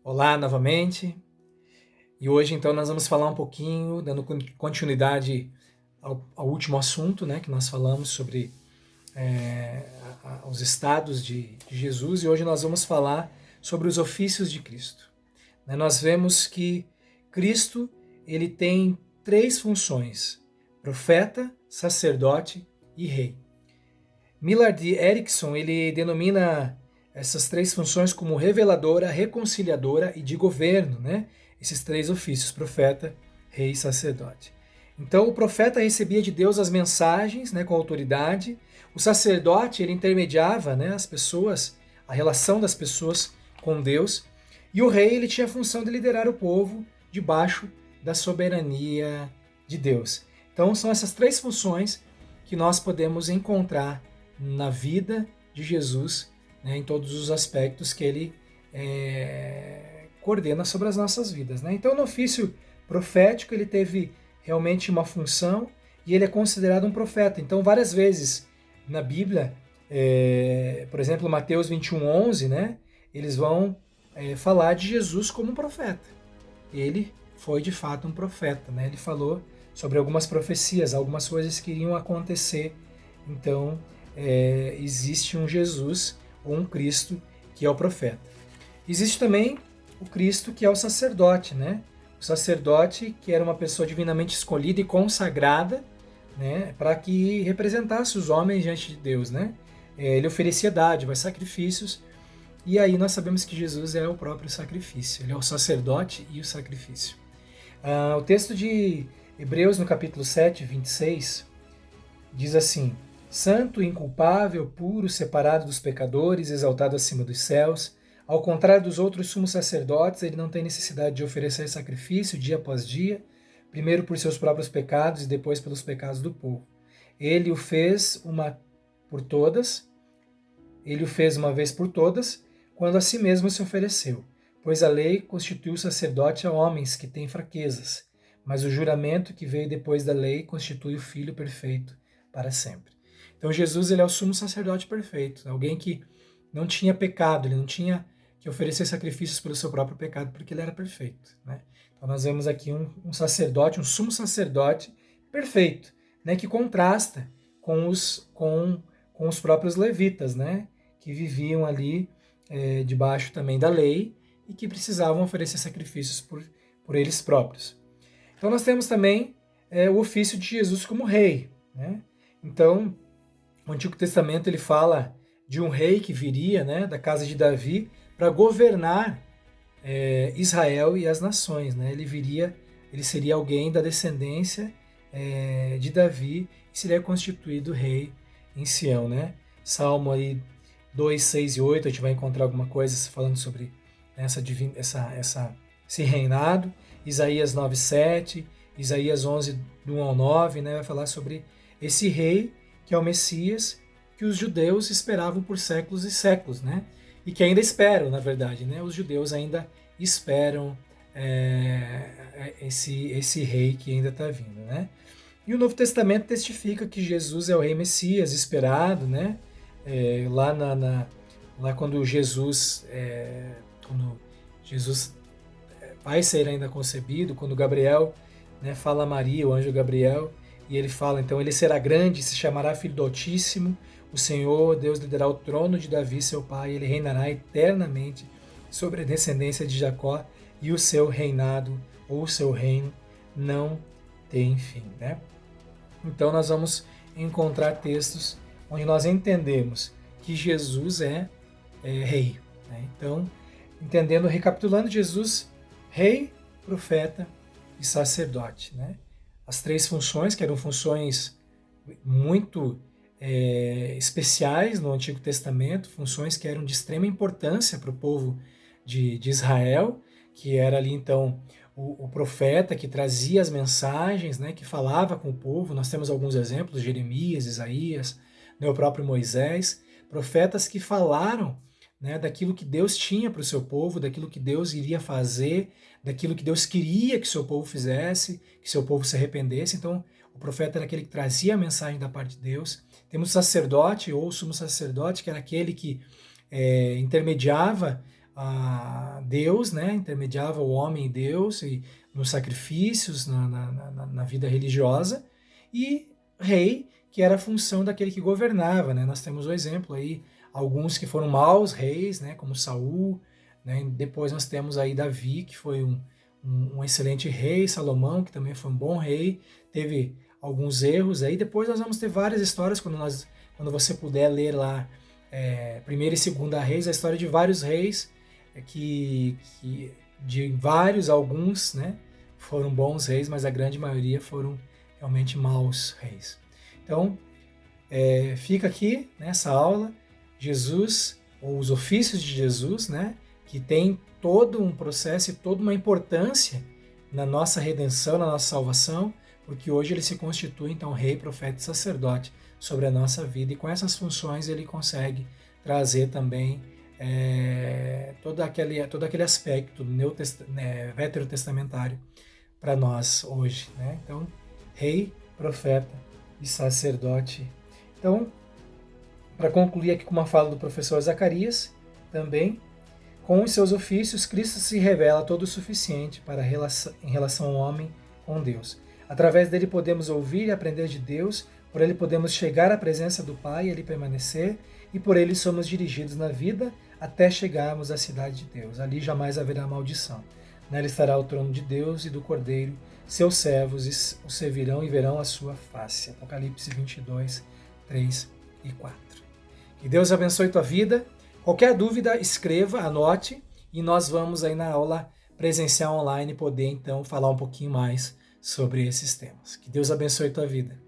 Olá novamente, e hoje então nós vamos falar um pouquinho, dando continuidade ao último assunto, né, que nós falamos sobre os estados de Jesus, e hoje nós vamos falar sobre os ofícios de Cristo. Nós vemos que Cristo ele tem três funções: profeta, sacerdote e rei. Millard Erickson ele denomina essas três funções como reveladora, reconciliadora e de governo, né? Esses três ofícios, profeta, rei e sacerdote. Então o profeta recebia de Deus as mensagens, né, com autoridade. O sacerdote ele intermediava, né, as pessoas, a relação das pessoas com Deus. E o rei ele tinha a função de liderar o povo debaixo da soberania de Deus. Então são essas três funções que nós podemos encontrar na vida de Jesus, né, em todos os aspectos que ele coordena sobre as nossas vidas. Né? Então, no ofício profético, ele teve realmente uma função e ele é considerado um profeta. Então, várias vezes na Bíblia, por exemplo, Mateus 21:11, né, eles vão falar de Jesus como um profeta. Ele foi de fato um profeta. Né? Ele falou sobre algumas profecias, algumas coisas que iriam acontecer. Então, existe um Jesus ou um Cristo que é o profeta. Existe também o Cristo que é o sacerdote, né? O sacerdote que era uma pessoa divinamente escolhida e consagrada, né, para que representasse os homens diante de Deus, né? Ele oferecia dádivas, sacrifícios, e aí nós sabemos que Jesus é o próprio sacrifício, ele é o sacerdote e o sacrifício. O texto de Hebreus, no capítulo 7, 26, diz assim: Santo, inculpável, puro, separado dos pecadores, exaltado acima dos céus. Ao contrário dos outros sumos sacerdotes, ele não tem necessidade de oferecer sacrifício dia após dia, primeiro por seus próprios pecados e depois pelos pecados do povo. Ele o fez uma vez por todas, quando a si mesmo se ofereceu, pois a lei constituiu sacerdote a homens que têm fraquezas, mas o juramento que veio depois da lei constitui o Filho perfeito para sempre. Então Jesus ele é o sumo sacerdote perfeito, alguém que não tinha pecado, ele não tinha que oferecer sacrifícios pelo seu próprio pecado, porque ele era perfeito. Né? Então nós vemos aqui um sacerdote, um sumo sacerdote perfeito, né? Que contrasta com os próprios levitas, né? Que viviam ali debaixo também da lei e que precisavam oferecer sacrifícios por eles próprios. Então nós temos também o ofício de Jesus como rei. Né? Então, o Antigo Testamento ele fala de um rei que viria, né, da casa de Davi para governar Israel e as nações. Né? Ele seria alguém da descendência de Davi e seria constituído rei em Sião. Né? Salmo aí 2, 6 e 8, a gente vai encontrar alguma coisa falando sobre esse reinado. Isaías 9, 7, Isaías 11, do 1 ao 9, né, vai falar sobre esse rei que é o Messias, que os judeus esperavam por séculos e séculos, né? E que ainda esperam, na verdade, né? Os judeus ainda esperam esse rei que ainda está vindo, né? E o Novo Testamento testifica que Jesus é o rei Messias esperado, né? Lá quando Jesus vai ser ainda concebido, quando Gabriel, né, fala a Maria, o anjo Gabriel, e ele fala, então, ele será grande, se chamará Filho do Altíssimo, o Senhor, Deus, lhe dará o trono de Davi, seu pai, ele reinará eternamente sobre a descendência de Jacó, e o seu reinado, ou o seu reino, não tem fim. Né? Então, nós vamos encontrar textos onde nós entendemos que Jesus é rei. Né? Então, recapitulando, Jesus, rei, profeta e sacerdote. Né? As três funções, que eram funções muito especiais no Antigo Testamento, funções que eram de extrema importância para o povo de Israel, que era ali então o profeta que trazia as mensagens, né, que falava com o povo. Nós temos alguns exemplos, Jeremias, Isaías, né, o próprio Moisés, profetas que falaram, né, daquilo que Deus tinha para o seu povo, daquilo que Deus iria fazer, daquilo que Deus queria que seu povo fizesse, que seu povo se arrependesse. Então, o profeta era aquele que trazia a mensagem da parte de Deus. Temos o sacerdote, ou o sumo sacerdote, que era aquele que intermediava a Deus, né? Intermediava o homem e Deus e nos sacrifícios, na vida religiosa, e rei, que era a função daquele que governava, né? Nós temos o exemplo aí, alguns que foram maus reis, né? Como Saul, né? Depois nós temos aí Davi, que foi um excelente rei, Salomão, que também foi um bom rei, teve alguns erros aí. Depois nós vamos ter várias histórias quando você puder ler lá Primeira e Segunda Reis, a história de vários reis que de vários, alguns, né, foram bons reis, mas a grande maioria foram realmente maus reis. Então, fica aqui nessa aula Jesus, ou os ofícios de Jesus, né, que tem todo um processo e toda uma importância na nossa redenção, na nossa salvação, porque hoje ele se constitui, então, rei, profeta e sacerdote sobre a nossa vida, e com essas funções ele consegue trazer também todo aquele aspecto veterotestamentário para nós hoje, né? Então, rei, profeta e sacerdote. Então, para concluir aqui com uma fala do professor Zacarias, também, com os seus ofícios, Cristo se revela todo o suficiente em relação ao homem com Deus. Através dele podemos ouvir e aprender de Deus, por ele podemos chegar à presença do Pai e ele permanecer, e por ele somos dirigidos na vida até chegarmos à cidade de Deus. Ali jamais haverá maldição. Nela estará o trono de Deus e do Cordeiro, seus servos o servirão e verão a sua face. Apocalipse 22, 3 e 4. Que Deus abençoe tua vida. Qualquer dúvida, escreva, anote, e nós vamos aí na aula presencial online poder então falar um pouquinho mais sobre esses temas. Que Deus abençoe tua vida.